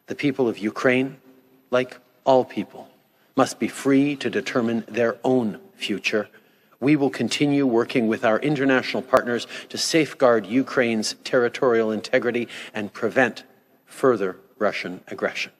The people of Ukraine, like all people, must be free to determine their own future. We will continue working with our international partners to safeguard Ukraine's territorial integrity and prevent further Russian aggression.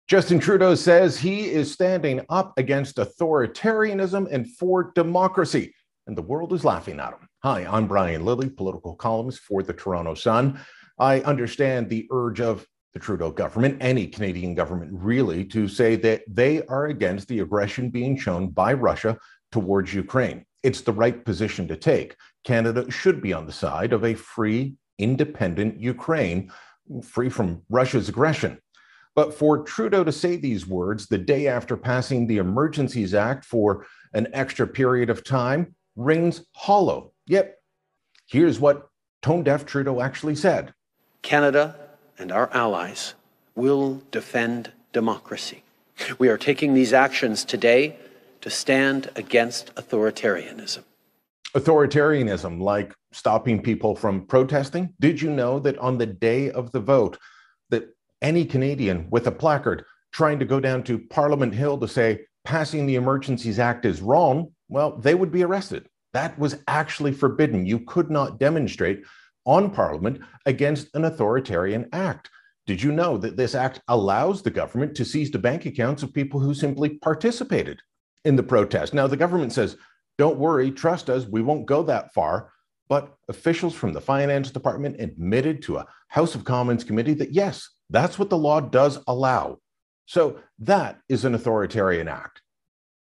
Justin Trudeau says he is standing up against authoritarianism and for democracy, and the world is laughing at him. Hi, I'm Brian Lilley, political columnist for the Toronto Sun. I understand the urge of the Trudeau government, any Canadian government really, to say that they are against the aggression being shown by Russia towards Ukraine. It's the right position to take. Canada should be on the side of a free, independent Ukraine, free from Russia's aggression. But for Trudeau to say these words the day after passing the Emergencies Act for an extra period of time rings hollow. Yep, here's what tone-deaf Trudeau actually said. Canada and our allies will defend democracy. We are taking these actions today to stand against authoritarianism. Authoritarianism, like stopping people from protesting? Did you know that on the day of the vote, that any Canadian with a placard trying to go down to Parliament Hill to say passing the Emergencies Act is wrong, well, they would be arrested. That was actually forbidden. You could not demonstrate on Parliament against an authoritarian act. Did you know that this act allows the government to seize the bank accounts of people who simply participated in the protest? Now, the government says, don't worry, trust us, we won't go that far. But officials from the Finance Department admitted to a House of Commons committee that, yes, that's what the law does allow. So that is an authoritarian act.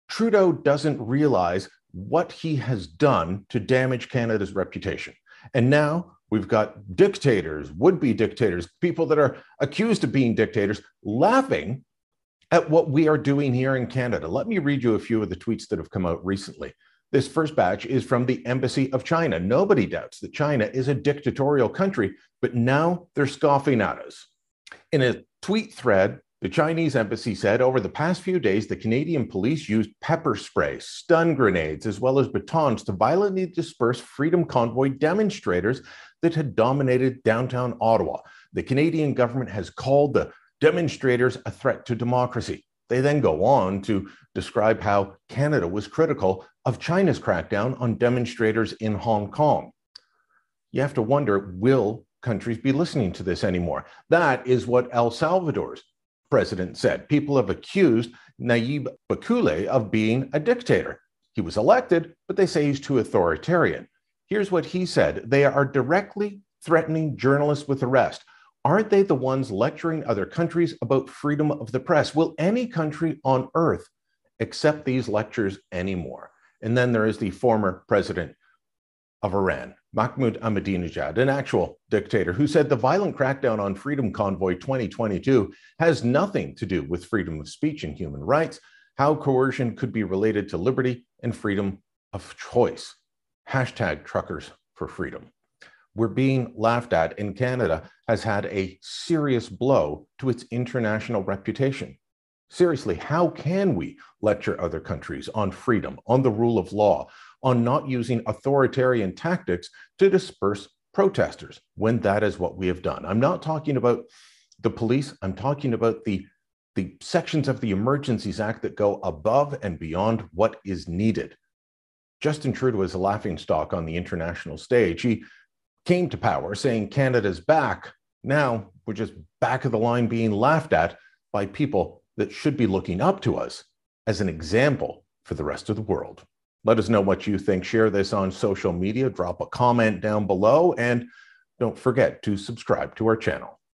Trudeau doesn't realize what he has done to damage Canada's reputation. And now we've got dictators, would-be dictators, people that are accused of being dictators, laughing at what we are doing here in Canada. Let me read you a few of the tweets that have come out recently. This first batch is from the Embassy of China. Nobody doubts that China is a dictatorial country, but now they're scoffing at us. In a tweet thread, the Chinese embassy said over the past few days, the Canadian police used pepper spray, stun grenades, as well as batons to violently disperse Freedom Convoy demonstrators that had dominated downtown Ottawa. The Canadian government has called the demonstrators a threat to democracy. They then go on to describe how Canada was critical of China's crackdown on demonstrators in Hong Kong. You have to wonder, will countries be listening to this anymore? That is what El Salvador's president said. People have accused Nayib Bukele of being a dictator. He was elected, but they say he's too authoritarian. Here's what he said. They are directly threatening journalists with arrest. Aren't they the ones lecturing other countries about freedom of the press? Will any country on earth accept these lectures anymore? And then there is the former president of Iran, Mahmoud Ahmadinejad, an actual dictator, who said the violent crackdown on Freedom Convoy 2022 has nothing to do with freedom of speech and human rights, how coercion could be related to liberty and freedom of choice. Hashtag truckers for freedom. We're being laughed at, and Canada has had a serious blow to its international reputation. Seriously, how can we lecture other countries on freedom, on the rule of law, on not using authoritarian tactics to disperse protesters when that is what we have done? I'm not talking about the police. I'm talking about the sections of the Emergencies Act that go above and beyond what is needed. Justin Trudeau is a laughingstock on the international stage. He came to power saying Canada's back. Now we're just back of the line being laughed at by people that should be looking up to us as an example for the rest of the world. Let us know what you think. Share this on social media. Drop a comment down below. And don't forget to subscribe to our channel.